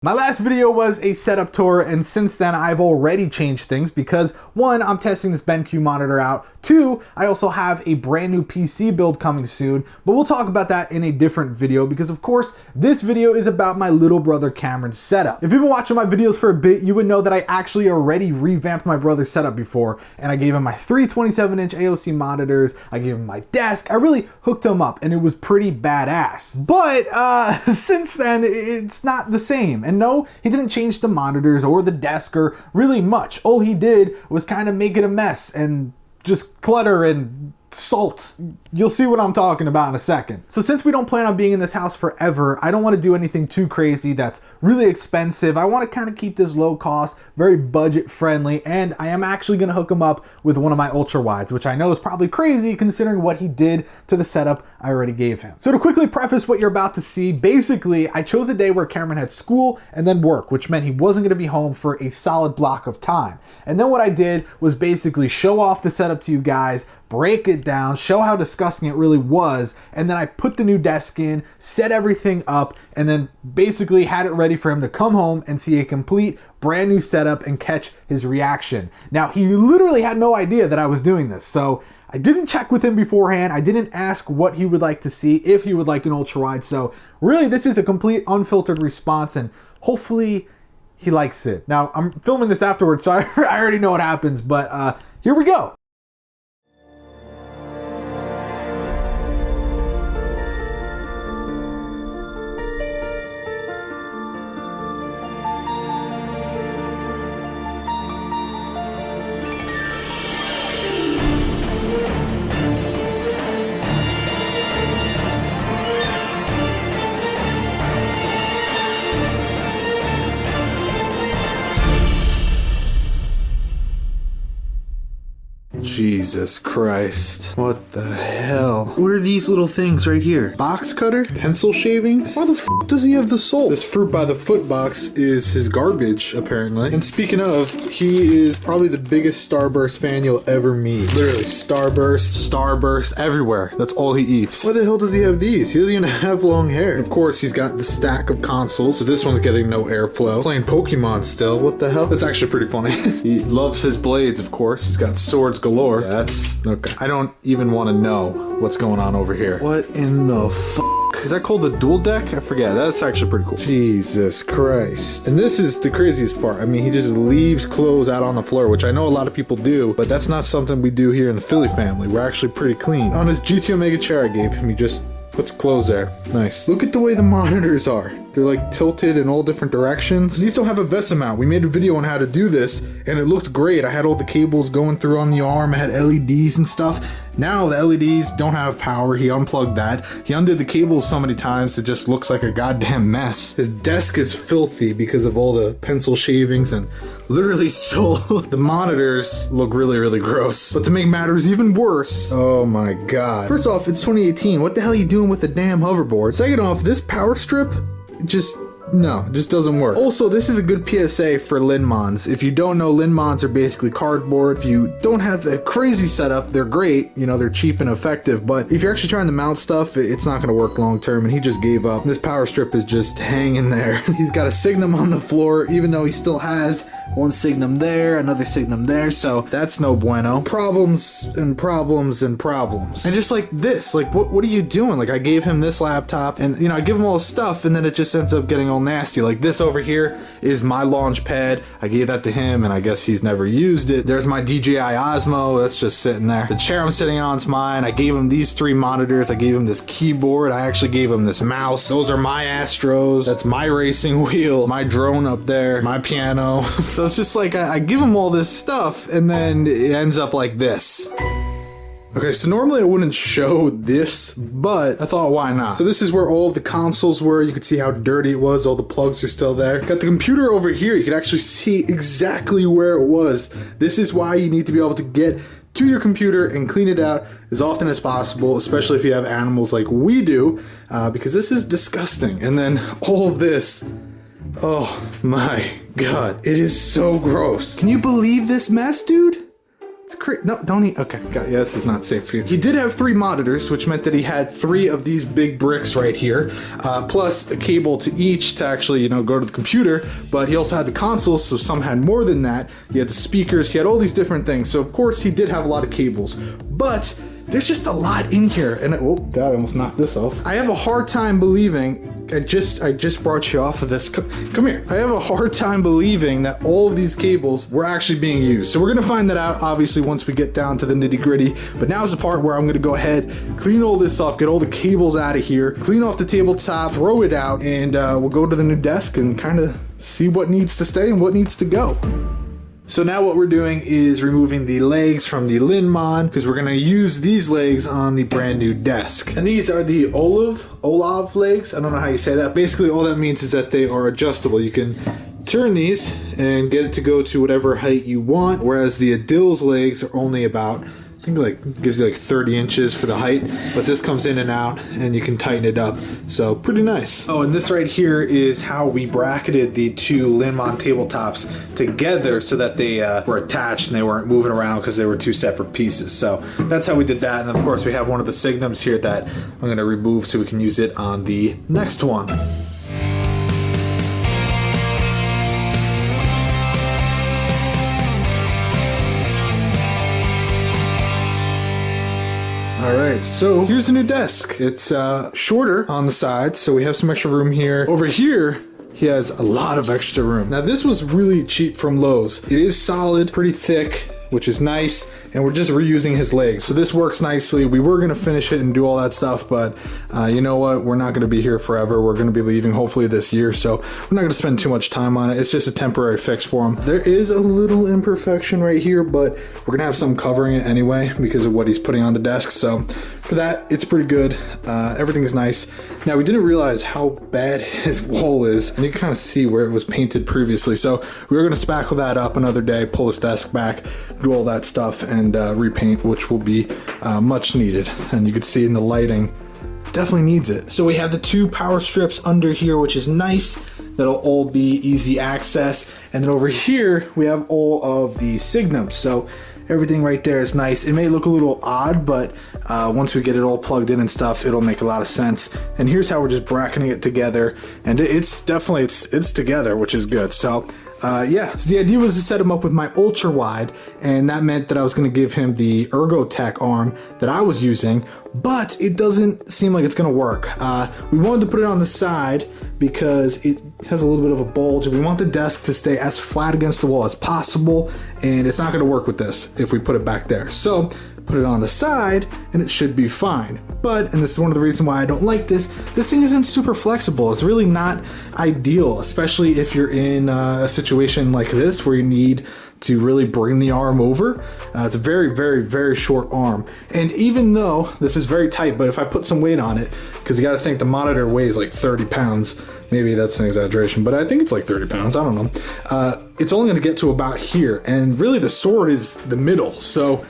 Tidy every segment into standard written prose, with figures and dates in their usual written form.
My last video was a setup tour, and since then I've already changed things because 1, I'm testing this BenQ monitor out, 2, I also have a brand new PC build coming soon, but we'll talk about that in a different video because of course this video is about my little brother Cameron's setup. If you've been watching my videos for a bit, you would know that I actually already revamped my brother's setup before, and I gave him my 3 27-inch AOC monitors, I gave him my desk, I really hooked him up and it was pretty badass. But since then it's not the same. And no, he didn't change the monitors or the desk or really much. All he did was kind of make it a mess and just clutter and salt. You'll see what I'm talking about in a second. So since we don't plan on being in this house forever, I don't want to do anything too crazy that's really expensive. I want to kind of keep this low cost, very budget friendly, and I am actually going to hook him up with one of my ultra wides, which I know is probably crazy considering what he did to the setup I already gave him. So to quickly preface what you're about to see, basically I chose a day where Cameron had school and then work, which meant he wasn't going to be home for a solid block of time. And then what I did was basically show off the setup to you guys, break it down, show how disgusting it really was, and then I put the new desk in, set everything up, and then basically had it ready for him to come home and see a complete brand new setup and catch his reaction. Now, he literally had no idea that I was doing this, so I didn't check with him beforehand. I didn't ask what he would like to see, if he would like an ultra wide, so really this is a complete unfiltered response, and hopefully he likes it. Now, I'm filming this afterwards, so I already know what happens, but here we go. Jesus Christ. What the hell? What are these little things right here? Box cutter? Pencil shavings? Why the f does he have the soul? This fruit by the foot box is his garbage, apparently. And speaking of, he is probably the biggest Starburst fan you'll ever meet. Literally, Starburst, everywhere. That's all he eats. Why the hell does he have these? He doesn't even have long hair. Of course, he's got the stack of consoles, so this one's getting no airflow. Playing Pokemon still. What the hell? That's actually pretty funny. He loves his blades, of course. He's got swords galore. Yeah, that's okay. I don't even want to know what's going on over here. What in the f***? Is that called a dual deck? I forget. That's actually pretty cool. Jesus Christ. And this is the craziest part. I mean, he just leaves clothes out on the floor, which I know a lot of people do, but that's not something we do here in the Philly family. We're actually pretty clean. On his GT Omega chair I gave him, he just puts clothes there. Nice. Look at the way the monitors are. They're like tilted in all different directions. These don't have a VESA mount. We made a video on how to do this and it looked great. I had all the cables going through on the arm. I had LEDs and stuff. Now the LEDs don't have power. He unplugged that. He undid the cables so many times it just looks like a goddamn mess. His desk is filthy because of all the pencil shavings and literally so the monitors look really, really gross. But to make matters even worse, oh my god. First off, it's 2018. What the hell are you doing with the damn hoverboard? Second off, this power strip just doesn't work. Also, this is a good PSA for Linmons. If you don't know, Linmons are basically cardboard. If you don't have a crazy setup, they're great. You know, they're cheap and effective, but if you're actually trying to mount stuff, it's not gonna work long term, and he just gave up. This power strip is just hanging there. He's got a Signum on the floor, even though he still has one Signum there, another Signum there, so that's no bueno. Problems and problems and problems. And just like this, like what are you doing? Like I gave him this laptop and you know, I give him all this stuff and then it just ends up getting all nasty. Like this over here is my launch pad. I gave that to him and I guess he's never used it. There's my DJI Osmo, that's just sitting there. The chair I'm sitting on is mine. I gave him these 3 monitors. I gave him this keyboard. I actually gave him this mouse. Those are my Astros. That's my racing wheel. My drone up there. My piano. So it's just like I give him all this stuff and then it ends up like this. Okay, so normally I wouldn't show this, but I thought why not? So this is where all of the consoles were. You could see how dirty it was. All the plugs are still there. Got the computer over here. You can actually see exactly where it was. This is why you need to be able to get to your computer and clean it out as often as possible, especially if you have animals like we do, because this is disgusting. And then all of this, oh my god, it is so gross. Can you believe this mess, dude? It's crazy. No, don't eat. Okay, yeah, this is not safe for you. He did have 3 monitors, which meant that he had 3 of these big bricks right here, plus a cable to each to actually, go to the computer. But he also had the consoles, so some had more than that. He had the speakers. He had all these different things. So of course he did have a lot of cables, but there's just a lot in here. And oh God, I almost knocked this off. I have a hard time believing. I just brought you off of this. Come here. I have a hard time believing that all of these cables were actually being used. So we're gonna find that out obviously once we get down to the nitty gritty. But now's the part where I'm gonna go ahead, clean all this off, get all the cables out of here, clean off the tabletop, throw it out, and we'll go to the new desk and kind of see what needs to stay and what needs to go. So now what we're doing is removing the legs from the Linmon, because we're gonna use these legs on the brand new desk. And these are the Olav legs. I don't know how you say that. Basically all that means is that they are adjustable. You can turn these and get it to go to whatever height you want, whereas the Adil's legs are only about, I think like gives you like 30 inches for the height, but this comes in and out and you can tighten it up. So pretty nice. Oh, and this right here is how we bracketed the 2 Linmon tabletops together so that they were attached and they weren't moving around because they were 2 separate pieces. So that's how we did that. And then of course we have one of the Signums here that I'm gonna remove so we can use it on the next one. Alright, so here's the new desk. It's shorter on the sides, so we have some extra room here. Over here, he has a lot of extra room. Now this was really cheap from Lowe's. It is solid, pretty thick, which is nice, and we're just reusing his legs. So this works nicely. We were gonna finish it and do all that stuff, but you know what? We're not gonna be here forever. We're gonna be leaving hopefully this year, so we're not gonna spend too much time on it. It's just a temporary fix for him. There is a little imperfection right here, but we're gonna have some covering it anyway because of what he's putting on the desk. So for that, it's pretty good. Everything is nice. Now we didn't realize how bad his wall is, and you can kind of see where it was painted previously. So we were gonna spackle that up another day, pull this desk back, do all that stuff, and repaint, which will be much needed. And you can see in the lighting, definitely needs it. So we have the 2 power strips under here, which is nice. That'll all be easy access. And then over here, we have all of the Signums. So everything right there is nice. It may look a little odd, but once we get it all plugged in and stuff, it'll make a lot of sense. And here's how we're just bracketing it together. And it's definitely, it's together, which is good. So yeah, so the idea was to set him up with my ultra wide, and that meant that I was going to give him the ErgoTech arm that I was using, but it doesn't seem like it's going to work. We wanted to put it on the side because it has a little bit of a bulge, and we want the desk to stay as flat against the wall as possible, and it's not going to work with this if we put it back there. So put it on the side and it should be fine. But, and this is one of the reasons why I don't like this thing isn't super flexible. It's really not ideal, especially if you're in a situation like this where you need to really bring the arm over. It's a very, very, very short arm. And even though this is very tight, but if I put some weight on it, because you got to think the monitor weighs like 30 pounds, maybe that's an exaggeration, but I think it's like 30 pounds, I don't know. It's only gonna get to about here, and really the sword is the middle, so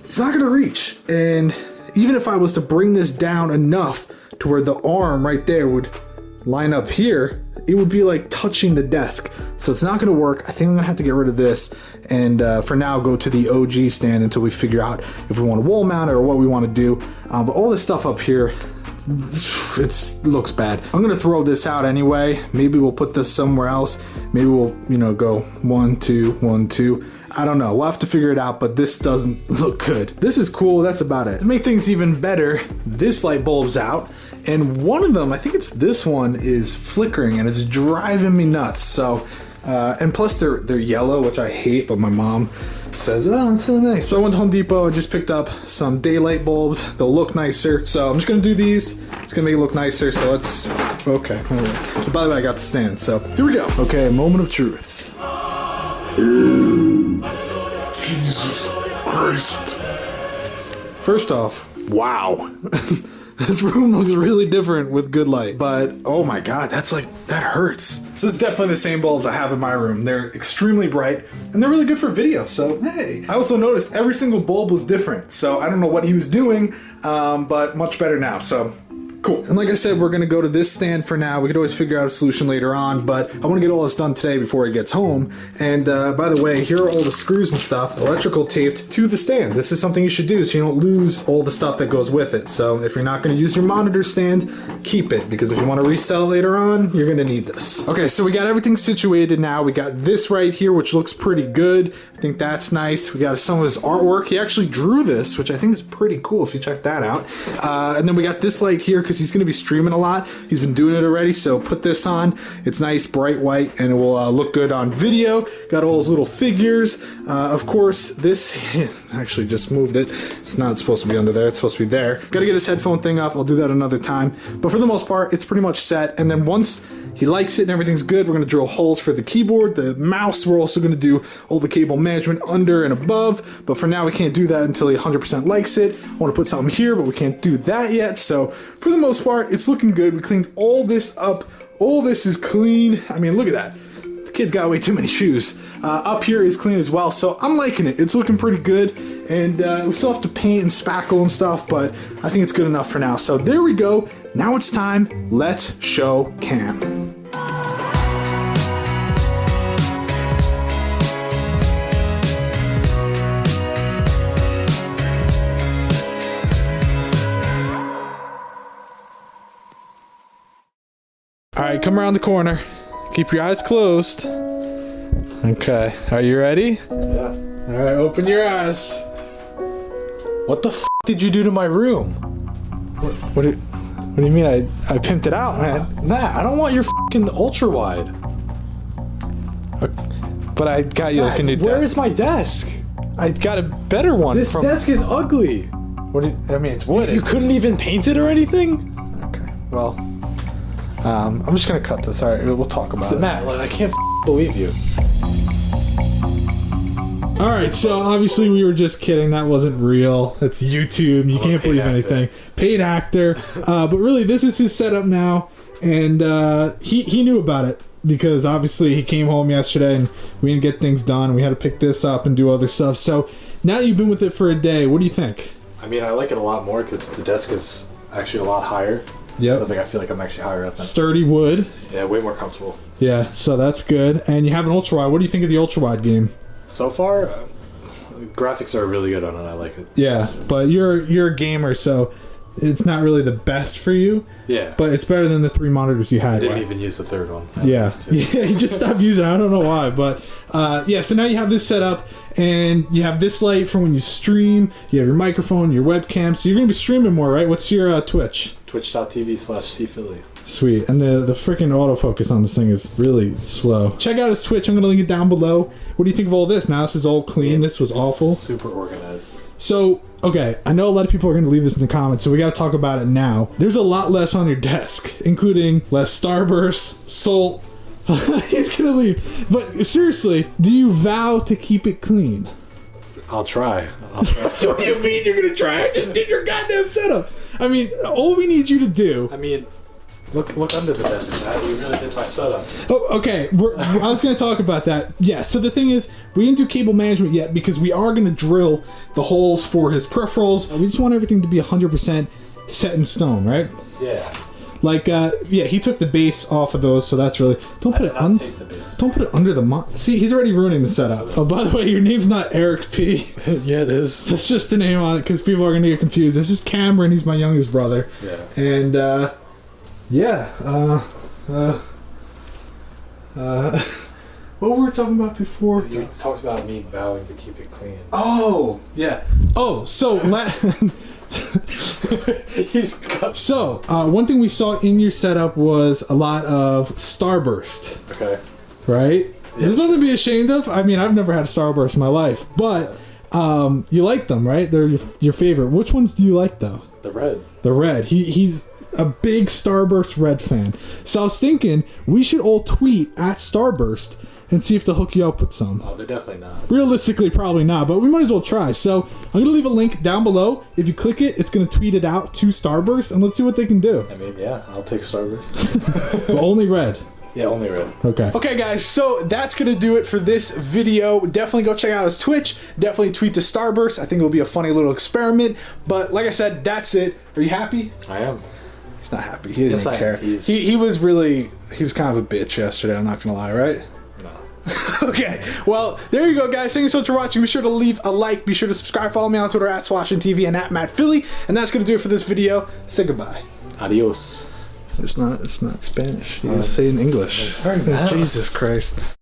it's not gonna reach. And even if I was to bring this down enough to where the arm right there would line up here, it would be like touching the desk. So it's not gonna work. I think I'm gonna have to get rid of this and for now go to the OG stand until we figure out if we want a wall mount or what we wanna do. But all this stuff up here, it looks bad. I'm gonna throw this out anyway. Maybe we'll put this somewhere else. Maybe we'll, go 1, 2, 1, 2. I don't know, we'll have to figure it out, but this doesn't look good. This is cool, that's about it. To make things even better, this light bulb's out, and one of them, I think it's this one, is flickering and it's driving me nuts. So, and plus they're yellow, which I hate, but my mom says, oh, it's so nice. So I went to Home Depot and just picked up some daylight bulbs. They'll look nicer. So I'm just gonna do these. It's gonna make it look nicer, so it's, okay. So by the way, I got the stand, so here we go. Okay, moment of truth. Jesus Christ. First off, wow. This room looks really different with good light, but oh my god, that hurts. This is definitely the same bulbs I have in my room. They're extremely bright and they're really good for video, so hey. I also noticed every single bulb was different, so I don't know what he was doing, but much better now, so Cool. And like I said, we're going to go to this stand for now. We could always figure out a solution later on, but I want to get all this done today before he gets home. And by the way, here are all the screws and stuff, electrical taped to the stand. This is something you should do so you don't lose all the stuff that goes with it. So if you're not going to use your monitor stand, keep it, because if you want to resell it later on, you're going to need this. Okay, so we got everything situated now. We got this right here, which looks pretty good. I think that's nice. We got some of his artwork. He actually drew this, which I think is pretty cool if you check that out. And then we got this light here because he's going to be streaming a lot. He's been doing it already, so put this on. It's nice, bright white, and it will look good on video. Got all his little figures. Of course, this... I actually just moved it. It's not supposed to be under there. It's supposed to be there. Got to get his headphone thing up. I'll do that another time. But for the most part, it's pretty much set. And then once he likes it and everything's good, we're going to drill holes for the keyboard, the mouse. We're also going to do all the cable management under and above. But for now, we can't do that until he 100% likes it. I want to put something here, but we can't do that yet. So for the most part, it's looking good. We cleaned all this up. All this is clean. I mean, look at that. The kid's got way too many shoes. Up here is clean as well, so I'm liking it. It's looking pretty good, and we still have to paint and spackle and stuff, but I think it's good enough for now. So there we go. Now it's time. Let's show cam. All right, come around the corner. Keep your eyes closed. Okay, are you ready? Yeah. All right, open your eyes. What the f did you do to my room? What do you mean? I pimped it out, man. Matt, I don't want your f***ing ultra wide. But I got you like a new desk. Where is my desk? I got a better one. This desk is ugly. What do you, I mean, it's wood. You couldn't even paint it or anything? Okay, well, I'm just gonna cut this. All right, we'll talk about it. Matt, like, I can't believe you. All right, so obviously we were just kidding. That wasn't real. That's YouTube. You can't believe anything. Paid actor. But really, this is his setup now, and he knew about it because obviously he came home yesterday and we didn't get things done. We had to pick this up and do other stuff. So now that you've been with it for a day, what do you think? I mean, I like it a lot more because the desk is actually a lot higher. Yeah. So it's like I feel like I'm actually higher up. Sturdy wood. Yeah, way more comfortable. Yeah, so that's good. And you have an ultra wide. What do you think of the ultra wide game? So far, graphics are really good on it. I like it. Yeah, but you're a gamer, so it's not really the best for you. Yeah. But it's better than the 3 monitors you had. I didn't even use the third one. Yeah. Yeah, you just stopped using it. I don't know why, but yeah, so now you have this set up, and you have this light for when you stream. You have your microphone, your webcam, so you're going to be streaming more, right? What's your Twitch? Twitch.tv/cphilly. Sweet. And the freaking autofocus on this thing is really slow. Check out his Twitch. I'm going to link it down below. What do you think of all this? Now this is all clean. This was awful. Super organized. So, okay, I know a lot of people are going to leave this in the comments, so we got to talk about it now. There's a lot less on your desk, including less Starburst, Salt. He's going to leave. But seriously, do you vow to keep it clean? I'll try. So what do you mean you're going to try? Just did your goddamn setup. I mean, all we need you to do... I mean... Look under the desk, Matt. You really did my setup. Oh, okay. I was going to talk about that. Yeah, so the thing is, we didn't do cable management yet because we are going to drill the holes for his peripherals. We just want everything to be 100% set in stone, right? Yeah. Like, yeah, he took the base off of those, so that's really... Don't put it under the... See, he's already ruining the setup. Oh, by the way, your name's not Eric P. Yeah, it is. That's just the name on it because people are going to get confused. This is Cameron. He's my youngest brother. Yeah. And, yeah, what were we talking about before? You talked about me vowing to keep it clean. Oh, yeah. Oh, so one thing we saw in your setup was a lot of Starburst. Okay. Right? Yeah. There's nothing to be ashamed of. I mean, I've never had a Starburst in my life, but you like them, right? They're your favorite. Which ones do you like, though? The red. The red. He's a big Starburst Red fan. So I was thinking we should all tweet at Starburst and see if they'll hook you up with some. Oh, they're definitely not. Realistically, probably not, but we might as well try. So I'm going to leave a link down below. If you click it, it's going to tweet it out to Starburst, and let's see what they can do. I mean, yeah, I'll take Starburst. But only red. Yeah, only red. Okay. Okay, guys, so that's going to do it for this video. Definitely go check out his Twitch. Definitely tweet to Starburst. I think it'll be a funny little experiment. But like I said, that's it. Are you happy? I am. He's not happy. He doesn't Yes, care. He was kind of a bitch yesterday, I'm not going to lie, right? No. Okay, well, there you go, guys. Thank you so much for watching. Be sure to leave a like. Be sure to subscribe. Follow me on Twitter at swashintv and at MattPhilly. And that's going to do it for this video. Say goodbye. Adios. It's not Spanish. You say it in English. Sorry, man. Jesus Christ.